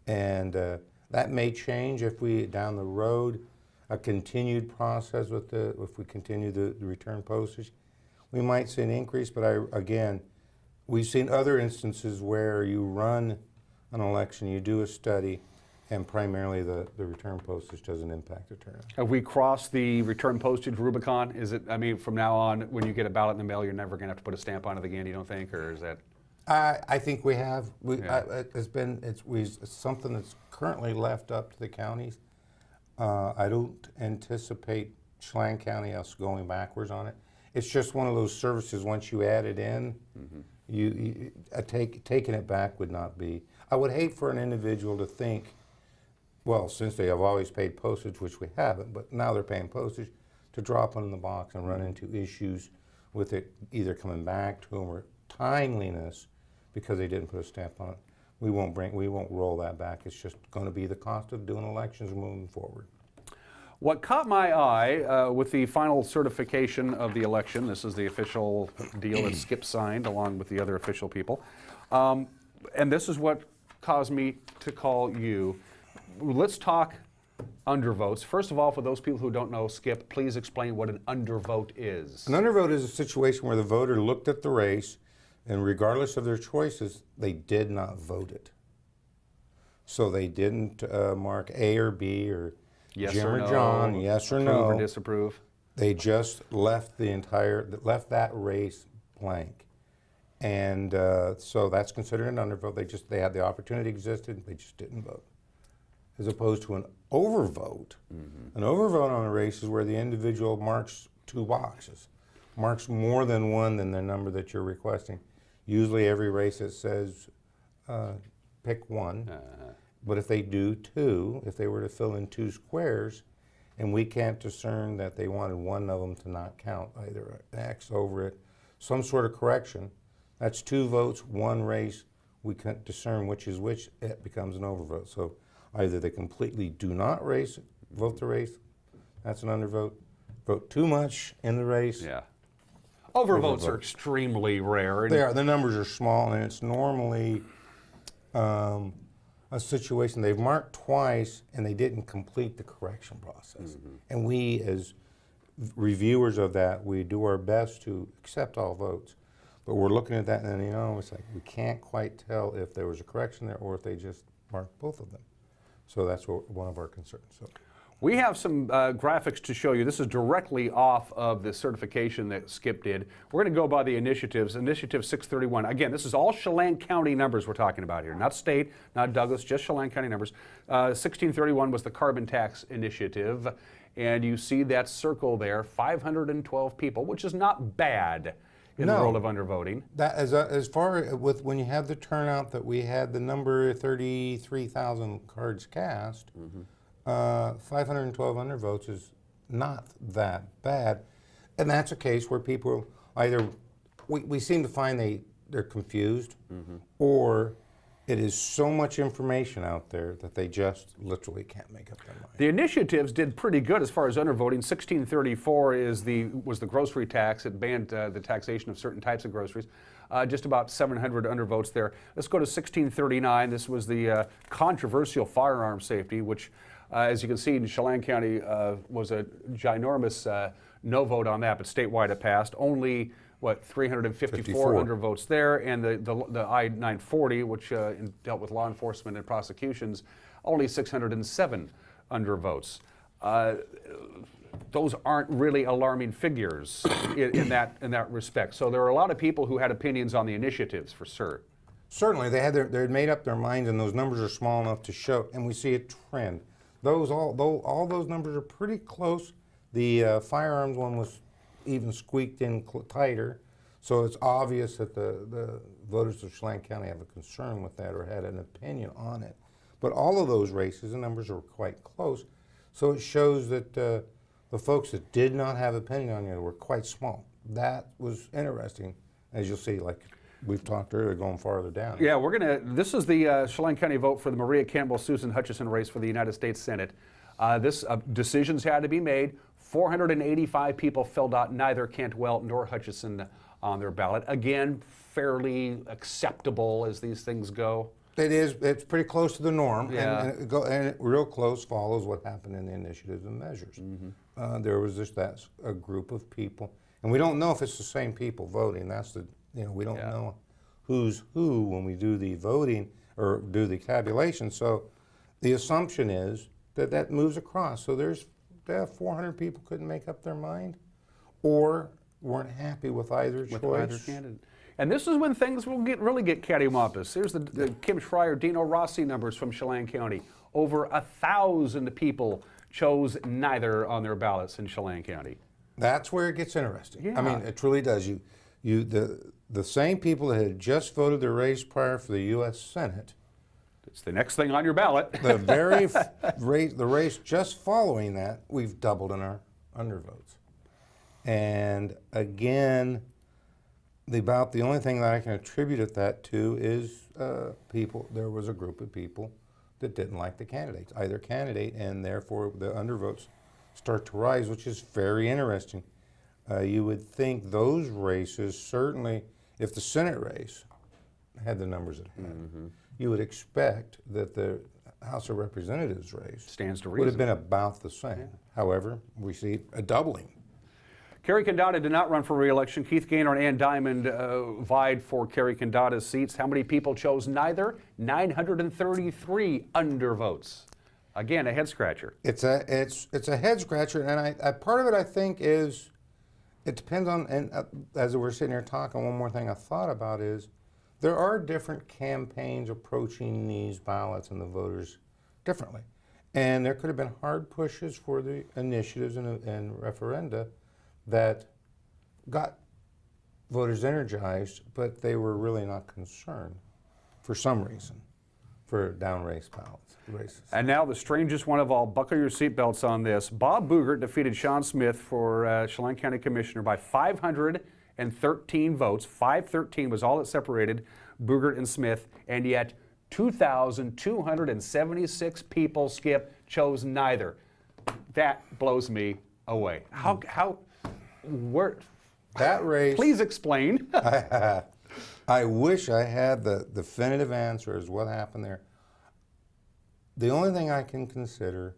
And that may change if we, down the road, a continued process if we continue the return postage. We might see an increase, but again, we've seen other instances where you run an election, you do a study, and primarily the return postage doesn't impact the turnout. Have we crossed the return postage Rubicon? Is it, from now on, when you get a ballot in the mail, you're never going to have to put a stamp on it again, you don't think, or is that? I think we have. It's something that's currently left up to the counties. I don't anticipate Chelan County us going backwards on it. It's just one of those services. Once you add it in, taking it back would not be. I would hate for an individual to think, well, since they have always paid postage, which we haven't, but now they're paying postage, to drop it in the box and run into issues with it either coming back to them or timeliness because they didn't put a stamp on it. We won't roll that back. It's just going to be the cost of doing elections moving forward. What caught my eye with the final certification of the election, this is the official deal that Skip signed along with the other official people, and this is what caused me to call you. Let's talk undervotes. First of all, for those people who don't know, Skip, please explain what an undervote is. An undervote is a situation where the voter looked at the race and regardless of their choices, they did not vote it. So they didn't mark A or B or yes Jim or or no, John, yes or no. Approve or disapprove. They just left that race blank. And so that's considered an undervote. They had the opportunity existed, they just didn't vote. As opposed to an overvote. An overvote on a race is where the individual marks 2 boxes, marks more than one than the number that you're requesting. Usually every race it says pick 1, but if they do 2, if they were to fill in 2 squares, and we can't discern that they wanted one of them to not count, either an X over it, some sort of correction, that's 2 votes, 1 race, we can't discern which is which, it becomes an overvote. So either they completely do not vote the race, that's an undervote. Vote too much in the race. Yeah. Overvotes are extremely rare. They are. The numbers are small, and it's normally a situation they've marked twice and they didn't complete the correction process. And we, as reviewers of that, we do our best to accept all votes. But we're looking at that, and it's like we can't quite tell if there was a correction there or if they just marked both of them. So that's one of our concerns. So. We have some graphics to show you. This is directly off of the certification that Skip did. We're going to go by the initiatives. Initiative 631. Again, this is all Chelan County numbers we're talking about here. Not state, not Douglas, just Chelan County numbers. 1631 was the carbon tax initiative. And you see that circle there, 512 people, which is not bad in the world of undervoting. That as far with when you have the turnout that we had, the number 33,000 cards cast, 512 undervotes is not that bad. And that's a case where people either, we seem to find they're confused, or it is so much information out there that they just literally can't make up their mind. The initiatives did pretty good as far as undervoting. 1634 was the grocery tax. It banned the taxation of certain types of groceries. Just about 700 undervotes there. Let's go to 1639. This was the controversial firearm safety, which, as you can see, in Chelan County was a ginormous no vote on that, but statewide it passed. Only 354 undervotes there, and the I-940, which dealt with law enforcement and prosecutions, only 607 undervotes. Those aren't really alarming figures in that respect. So there are a lot of people who had opinions on the initiatives, for sure. Certainly, they had made up their minds, and those numbers are small enough to show, and we see a trend. All those numbers are pretty close. The firearms one was even squeaked in tighter, so it's obvious that the voters of Chelan County have a concern with that or had an opinion on it. But all of those races, the numbers are quite close, so it shows that the folks that did not have opinion on it were quite small. That was interesting, as you'll see, like we've talked earlier, going farther down. Yeah, this is the Chelan County vote for the Maria Campbell-Susan Hutchison race for the United States Senate. Decisions had to be made. 485 people filled out neither Cantwell nor Hutchison on their ballot. Again, fairly acceptable as these things go. It is. It's pretty close to the norm, yeah. and it real close follows what happened in the initiatives and measures. There was just a group of people, and we don't know if it's the same people voting. That's we don't know who's who when we do the voting or do the tabulation. So the assumption is that moves across. So there's 400 people couldn't make up their mind, or weren't happy with either choice. Either candidate. And this is when things will really get cattywampus. Here's the Kim Schreier, Dino Rossi numbers from Chelan County. Over 1,000 people chose neither on their ballots in Chelan County. That's where it gets interesting. Yeah. I mean, it truly does. The same people that had just voted their race prior for the U.S. Senate. It's the next thing on your ballot. The race just following that, we've doubled in our undervotes. And again, the only thing that I can attribute that to is there was a group of people that didn't like either candidate, and therefore the undervotes start to rise, which is very interesting. You would think those races, certainly, if the Senate race had the numbers it had, you would expect that the House of Representatives race stands to reason would have been about the same. Yeah. However, we see a doubling. Kerry Condata did not run for re-election. Keith Gaynor and Ann Diamond vied for Kerry Condata's seats. How many people chose neither? 933 undervotes. Again, a head scratcher. It's a head scratcher, and part of it I think is It depends on, and as we're sitting here talking, one more thing I thought about is there are different campaigns approaching these ballots and the voters differently. And there could have been hard pushes for the initiatives and referenda that got voters energized, but they were really not concerned for some reason for down race ballots. Races. And now the strangest one of all, buckle your seatbelts on this. Bob Boogert defeated Sean Smith for Chelan County Commissioner by 513 votes. 513 was all that separated Boogert and Smith, and yet 2,276 people, Skip, chose neither. That blows me away. Where? That race. Please explain. I wish I had the definitive answer as what happened there. The only thing I can consider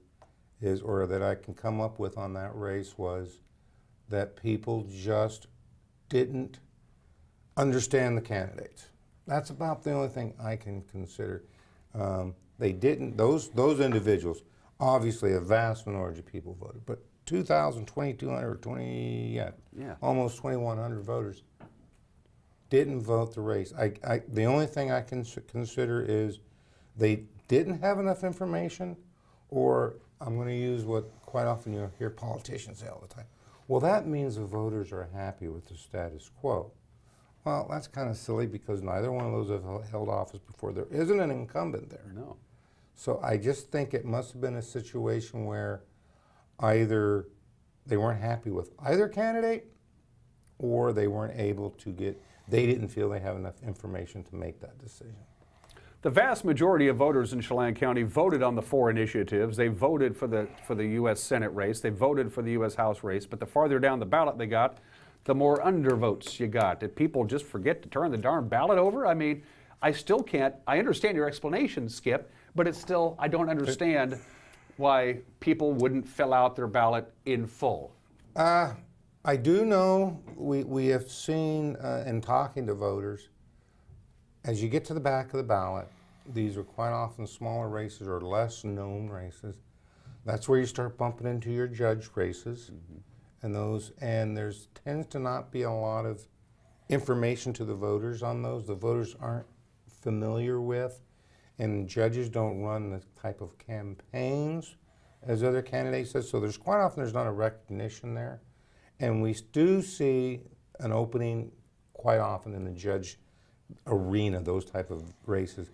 is, or that I can come up with on that race, was that people just didn't understand the candidates. That's about the only thing I can consider. They didn't, those individuals, obviously a vast minority of people voted, but 2,200, almost 2,100 voters didn't vote the race. The only thing I can consider is they didn't have enough information, or I'm going to use what quite often you hear politicians say all the time. Well, that means the voters are happy with the status quo. Well, that's kind of silly because neither one of those have held office before. There isn't an incumbent there. No. So I just think it must have been a situation where either they weren't happy with either candidate, or they weren't able to they didn't feel they have enough information to make that decision. The vast majority of voters in Chelan County voted on the 4 initiatives. They voted for the U.S. Senate race. They voted for the U.S. House race. But the farther down the ballot they got, the more undervotes you got. Did people just forget to turn the darn ballot over? I mean, I still can't. I understand your explanation, Skip, but it's still, I don't understand why people wouldn't fill out their ballot in full. I do know we have seen in talking to voters, as you get to the back of the ballot, these are quite often smaller races or less known races. That's where you start bumping into your judge races, and there's tends to not be a lot of information to the voters on those. The voters aren't familiar with, and judges don't run the type of campaigns as other candidates do. So there's quite often there's not a recognition there, and we do see an opening quite often in the judge arena, those type of races.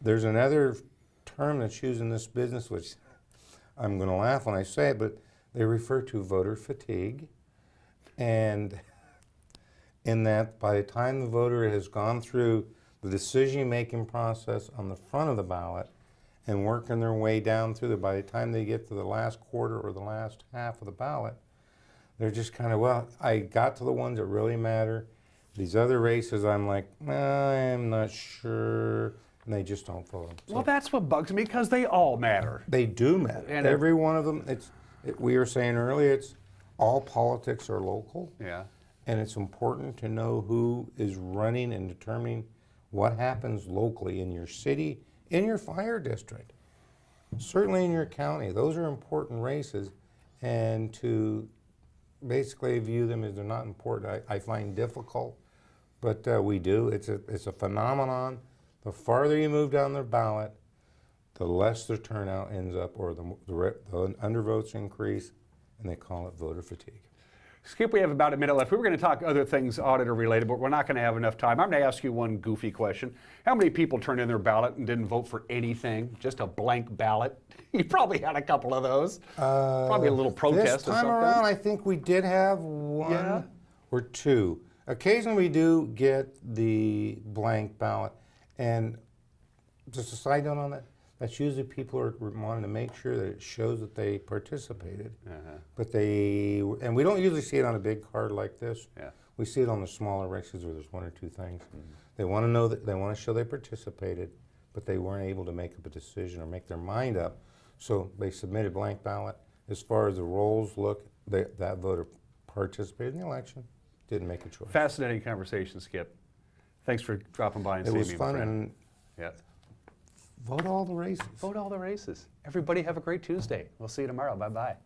There's another term that's used in this business, which I'm going to laugh when I say it, but they refer to voter fatigue, and in that by the time the voter has gone through the decision-making process on the front of the ballot and working their way down through it, by the time they get to the last quarter or the last half of the ballot, they're just kind of, well, I got to the ones that really matter. These other races, I'm like, I'm not sure, and they just don't follow. So well, that's what bugs me, because they all matter. They do matter. And every one of them, we were saying earlier, it's all politics are local. Yeah. And it's important to know who is running and determining what happens locally in your city, in your fire district, certainly in your county. Those are important races, and to basically view them as they're not important, I find difficult. But we do. It's a phenomenon. The farther you move down the ballot, the less the turnout ends up, or the undervotes increase, and they call it voter fatigue. Skip, we have about a minute left. We were going to talk other things auditor related, but we're not going to have enough time. I'm going to ask you one goofy question. How many people turned in their ballot and didn't vote for anything? Just a blank ballot? You probably had a couple of those. Probably a little protest this time or something. around, I think we did have one or two. Occasionally we do get the blank ballot. And just a side note on that, that's usually people are wanting to make sure that it shows that they participated. But and we don't usually see it on a big card like this. We see it on the smaller races where there's one or two things. They want to know that they want to show they participated, but they weren't able to make up a decision or make their mind up. So they submitted blank ballot. As far as the rolls look, that voter participated in the election, didn't make a choice. Fascinating conversation, Skip. Thanks for dropping by and seeing me. It was fun. And vote all the races. Vote all the races. Everybody have a great Tuesday. We'll see you tomorrow. Bye-bye.